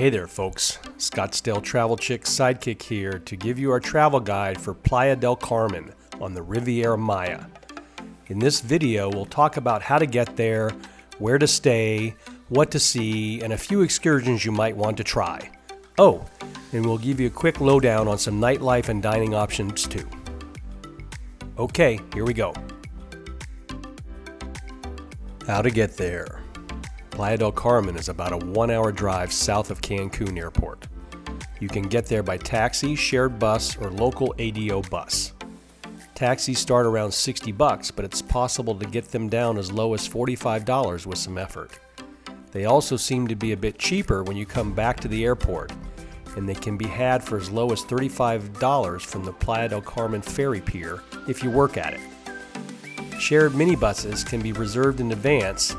Hey there folks, Scottsdale Travel Chick Sidekick here to give you our travel guide for Playa del Carmen on the Riviera Maya. In this video, we'll talk about how to get there, where to stay, what to see, and a few excursions you might want to try. Oh, and we'll give you a quick lowdown on some nightlife and dining options too. Okay, here we go. How to get there. Playa del Carmen is about a 1-hour drive south of Cancun Airport. You can get there by taxi, shared bus, or local ADO bus. Taxis start around $60, but it's possible to get them down as low as $45 with some effort. They also seem to be a bit cheaper when you come back to the airport, and they can be had for as low as $35 from the Playa del Carmen ferry pier if you work at it. Shared minibuses can be reserved in advance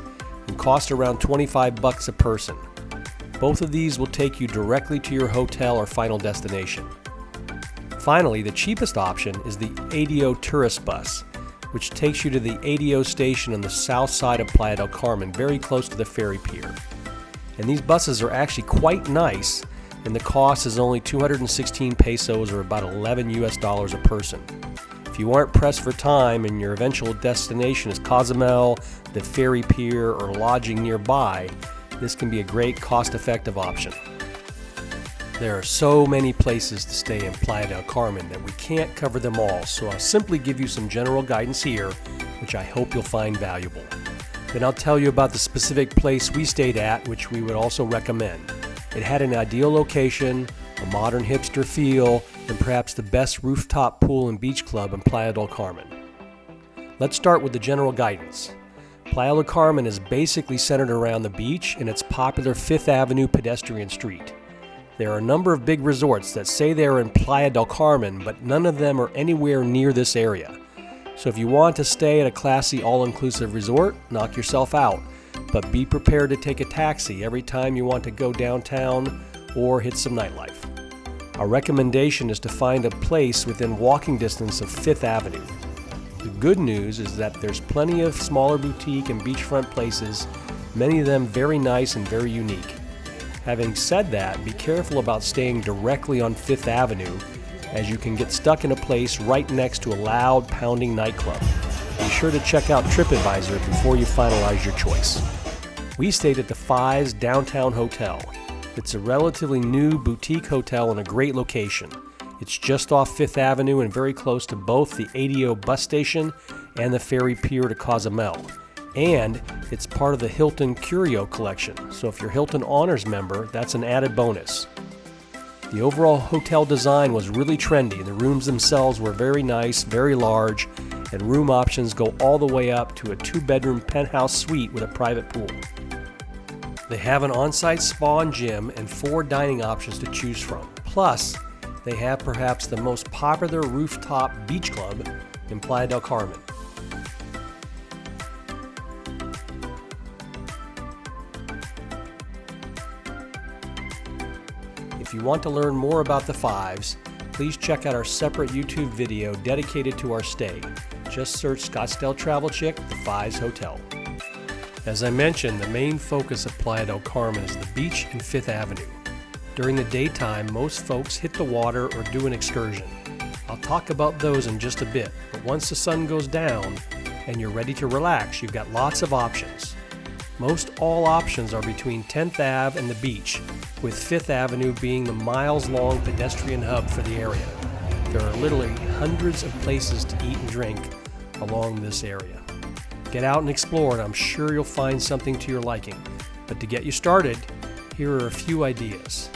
and cost around $25 a person. Both of these will take you directly to your hotel or final destination. Finally, the cheapest option is the ADO tourist bus, which takes you to the ADO station on the south side of Playa del Carmen, very close to the ferry pier. And these buses are actually quite nice, and the cost is only 216 pesos or about $11 a person. If you aren't pressed for time and your eventual destination is Cozumel, the ferry pier, or lodging nearby, this can be a great cost-effective option. There are so many places to stay in Playa del Carmen that we can't cover them all, so I'll simply give you some general guidance here, which I hope you'll find valuable. Then I'll tell you about the specific place we stayed at, which we would also recommend. It had an ideal location, a modern hipster feel, and perhaps the best rooftop pool and beach club in Playa del Carmen. Let's start with the general guidance. Playa del Carmen is basically centered around the beach and its popular 5th Avenue pedestrian street. There are a number of big resorts that say they're in Playa del Carmen, but none of them are anywhere near this area. So if you want to stay at a classy all-inclusive resort, knock yourself out, but be prepared to take a taxi every time you want to go downtown or hit some nightlife. Our recommendation is to find a place within walking distance of 5th Avenue. The good news is that there's plenty of smaller boutique and beachfront places, many of them very nice and very unique. Having said that, be careful about staying directly on 5th Avenue, as you can get stuck in a place right next to a loud, pounding nightclub. Be sure to check out TripAdvisor before you finalize your choice. We stayed at the Fives Downtown Hotel. It's a relatively new boutique hotel in a great location. It's just off 5th Avenue and very close to both the ADO bus station and the ferry pier to Cozumel. And it's part of the Hilton Curio collection, so if you're Hilton Honors member, that's an added bonus. The overall hotel design was really trendy, and the rooms themselves were very nice, very large, and room options go all the way up to a 2-bedroom penthouse suite with a private pool. They have an on-site spa and gym and 4 dining options to choose from. Plus, they have perhaps the most popular rooftop beach club in Playa del Carmen. If you want to learn more about the Fives, please check out our separate YouTube video dedicated to our stay. Just search Scottsdale Travel Chick, the Fives Hotel. As I mentioned, the main focus of Playa del Carmen is the beach and 5th Avenue. During the daytime, most folks hit the water or do an excursion. I'll talk about those in just a bit, but once the sun goes down and you're ready to relax, you've got lots of options. Most all options are between 10th Ave and the beach, with 5th Avenue being the miles-long pedestrian hub for the area. There are literally hundreds of places to eat and drink along this area. Get out and explore, and I'm sure you'll find something to your liking. But to get you started, here are a few ideas.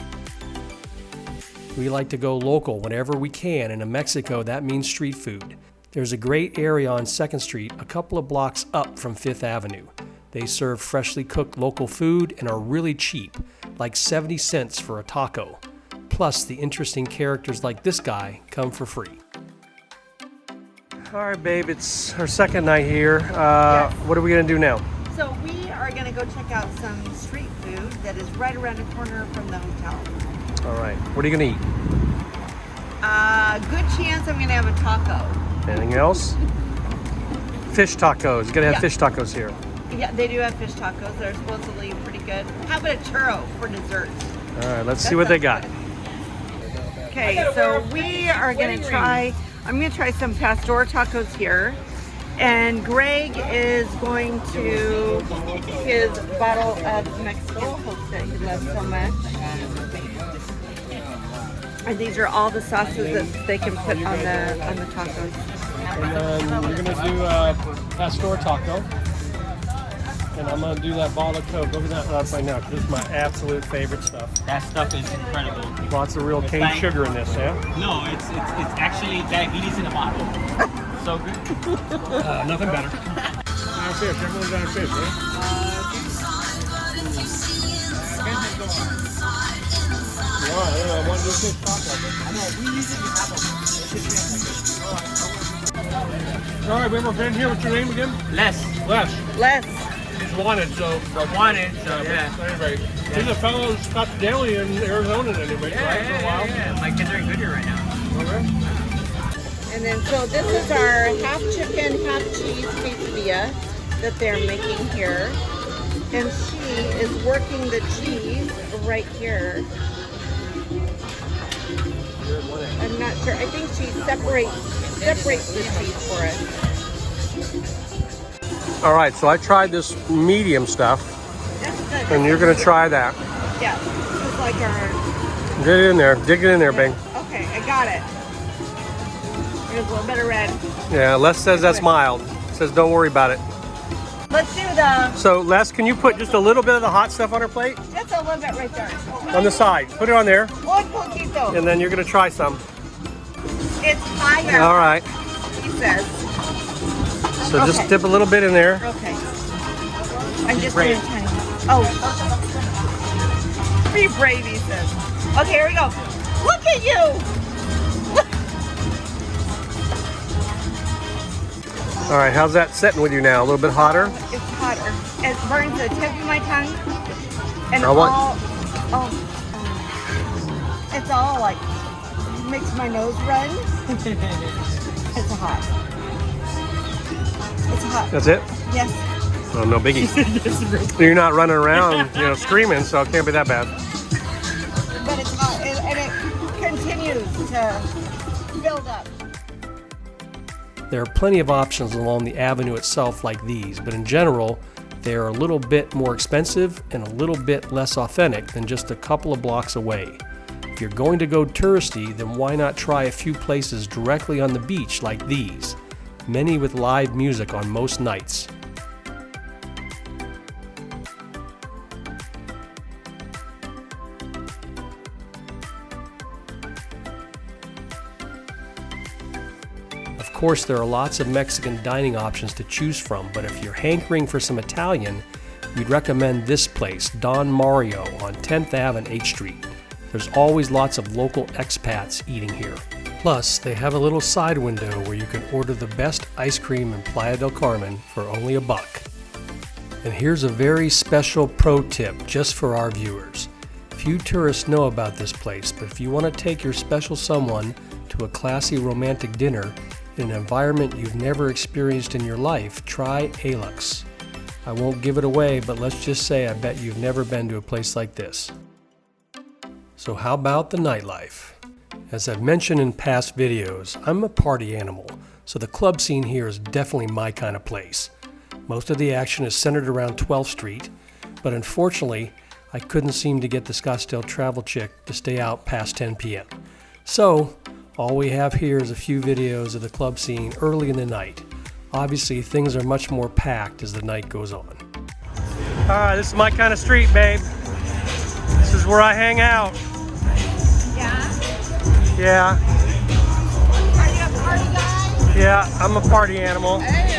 We like to go local whenever we can, and in Mexico that means street food. There's a great area on 2nd Street, a couple of blocks up from 5th Avenue. They serve freshly cooked local food and are really cheap, like 70 cents for a taco. Plus, the interesting characters like this guy come for free. All right, babe, it's our second night here. Yes. What are we gonna do now? So we are going to go check out some street food that is right around the corner from the hotel. All right, what are you gonna eat? Good chance I'm going to have a taco. Anything else? Fish tacos. You gotta have Yeah. fish tacos here. Yeah, they do have fish tacos. They're supposedly pretty good. How about a churro for dessert? All right, let's see what they got. Okay, so we are gonna try, I'm gonna try some pastor tacos here. And Greg is going to his bottle of Mexican Coke that he loves so much. And these are all the sauces that they can put on the tacos. And then you're gonna do a pastor taco. And I'm gonna do that bottle of Coke. Look at that right now, 'cause this is my absolute favorite stuff. That stuff is incredible. Lots of real cane sugar in this, yeah? No, it's actually diabetes in a bottle. So good. Nothing better. Down fish, everyone's down fish, right? I want to do fish taco. I know, we usually have a All right, we have our friend here. What's your name again? Les. Les. He's wanted, so Yeah. anyway, he's a fellow who's got deli in Arizona anyway, right? For a while. Yeah. My kids are in Goodyear right now. Okay. And then, so this is our half chicken, half cheese quesadilla that they're making here. And she is working the cheese right here. I'm not sure. I think she separates the cheese for us. All right, so I tried this medium stuff, That's good. and you're gonna try that. Yeah, this is like our... Get it in there, dig it in there, Bing. Okay, I got it. There's a little bit of red. Yeah, Les says that's mild. Says don't worry about it. Let's do the... So Les, can you put just a little bit of the hot stuff on her plate? Just a little bit right there. On the side. Put it on there, Un poquito. and then you're gonna try some. It's higher, All right. he says. So just Okay. dip a little bit in there. Okay. I'm just doing tiny. Oh. Be brave, he says. Okay, here we go. Look at you. All right, how's that setting with you now? A little bit hotter? It's hotter. It burns the tip of my tongue. And I want- it's all like, makes my nose run. It's hot. It's hot. That's it? Yes. Oh, no biggie. You're not running around, screaming, so it can't be that bad. But it's hot. And it continues to build up. There are plenty of options along the avenue itself like these, but in general, they are a little bit more expensive and a little bit less authentic than just a couple of blocks away. If you're going to go touristy, then why not try a few places directly on the beach like these, many with live music on most nights. Of course, there are lots of Mexican dining options to choose from, but if you're hankering for some Italian, we'd recommend this place, Don Mario on 10th Ave and H Street. There's always lots of local expats eating here. Plus, they have a little side window where you can order the best ice cream in Playa del Carmen for only $1. And here's a very special pro tip just for our viewers. Few tourists know about this place, but if you want to take your special someone to a classy romantic dinner in an environment you've never experienced in your life, try Alux. I won't give it away, but let's just say I bet you've never been to a place like this. So how about the nightlife? As I've mentioned in past videos, I'm a party animal, so the club scene here is definitely my kind of place. Most of the action is centered around 12th Street, but unfortunately, I couldn't seem to get the Scottsdale travel chick to stay out past 10 p.m. So, all we have here is a few videos of the club scene early in the night. Obviously, things are much more packed as the night goes on. Alright, this is my kind of street, babe. This is where I hang out. Yeah? Yeah. Are you a party guy? Yeah, I'm a party animal. Oh.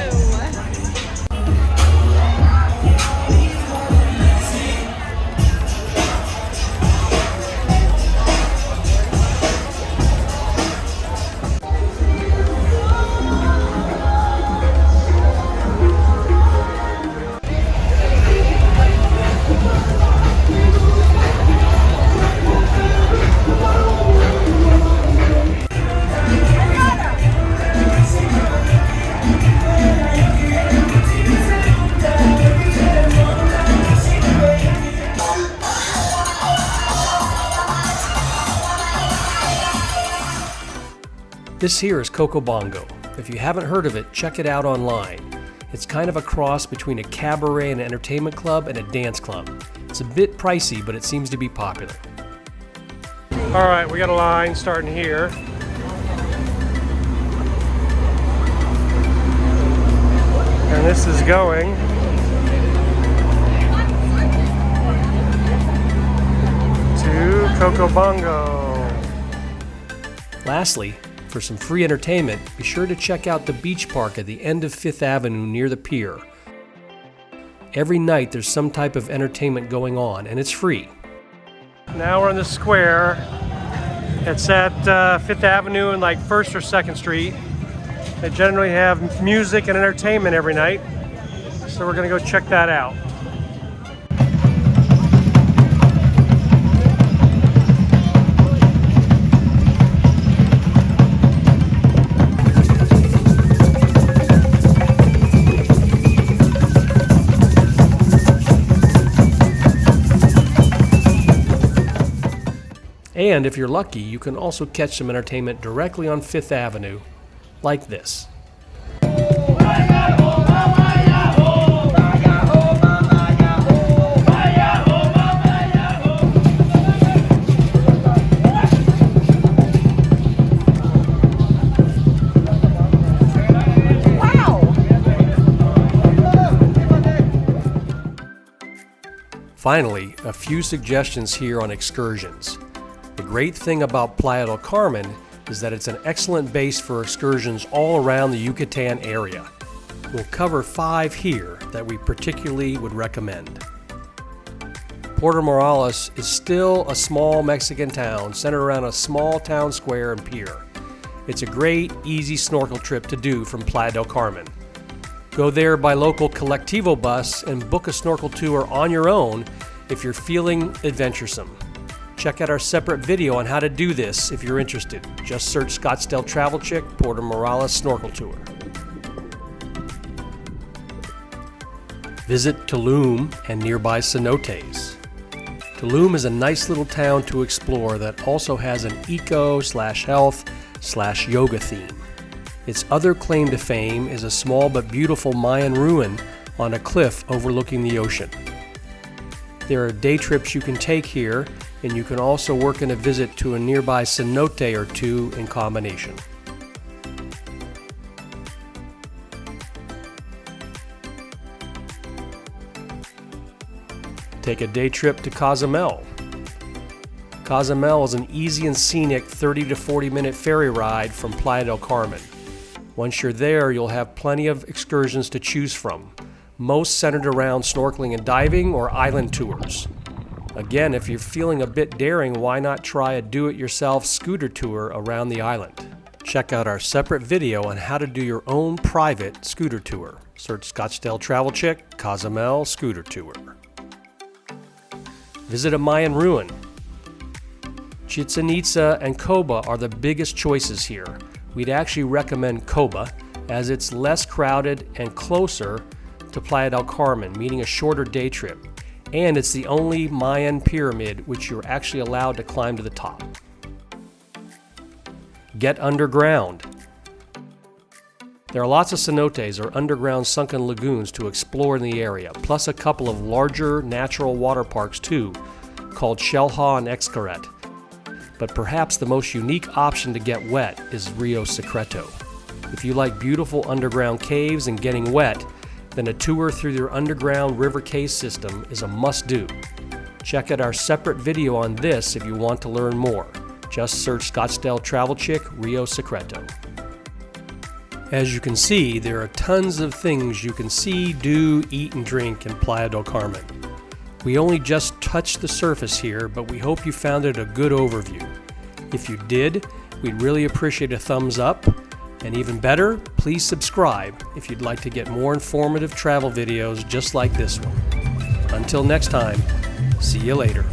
This here is Coco. If you haven't heard of it, check it out online. It's kind of a cross between a cabaret and entertainment club and a dance club. It's a bit pricey, but it seems to be popular. All right, we got a line starting here. And this is going to Coco. Lastly, for some free entertainment, be sure to check out the beach park at the end of 5th Avenue near the pier. Every night there's some type of entertainment going on, and it's free. Now we're in the square. It's at 5th Avenue and like 1st or 2nd Street. They generally have music and entertainment every night, so we're gonna go check that out. And if you're lucky, you can also catch some entertainment directly on 5th Avenue, like this. Finally, a few suggestions here on excursions. The great thing about Playa del Carmen is that it's an excellent base for excursions all around the Yucatan area. We'll cover 5 here that we particularly would recommend. Puerto Morales is still a small Mexican town centered around a small town square and pier. It's a great, easy snorkel trip to do from Playa del Carmen. Go there by local Colectivo bus and book a snorkel tour on your own if you're feeling adventuresome. Check out our separate video on how to do this if you're interested. Just search Scottsdale Travel Chick Puerto Morales Snorkel Tour. Visit Tulum and nearby Cenotes. Tulum is a nice little town to explore that also has an eco/health/yoga theme. Its other claim to fame is a small but beautiful Mayan ruin on a cliff overlooking the ocean. There are day trips you can take here, and you can also work in a visit to a nearby cenote or two in combination. Take a day trip to Cozumel. Cozumel is an easy and scenic 30 to 40 minute ferry ride from Playa del Carmen. Once you're there, you'll have plenty of excursions to choose from, most centered around snorkeling and diving or island tours. Again, if you're feeling a bit daring, why not try a do-it-yourself scooter tour around the island? Check out our separate video on how to do your own private scooter tour. Search Scottsdale Travel Chick, Cozumel Scooter Tour. Visit a Mayan ruin. Chichen, Itza, and Coba are the biggest choices here. We'd actually recommend Coba, as it's less crowded and closer to Playa del Carmen, meaning a shorter day trip. And it's the only Mayan pyramid which you're actually allowed to climb to the top. Get underground. There are lots of cenotes or underground sunken lagoons to explore in the area, plus a couple of larger natural water parks too, called Xel-Há and Xcaret. But perhaps the most unique option to get wet is Rio Secreto. If you like beautiful underground caves and getting wet, then a tour through their underground river cave system is a must-do. Check out our separate video on this if you want to learn more. Just search Scottsdale Travel Chick Rio Secreto. As you can see, there are tons of things you can see, do, eat, and drink in Playa del Carmen. We only just touched the surface here, but we hope you found it a good overview. If you did, we'd really appreciate a thumbs up. And even better, please subscribe if you'd like to get more informative travel videos just like this one. Until next time, see you later.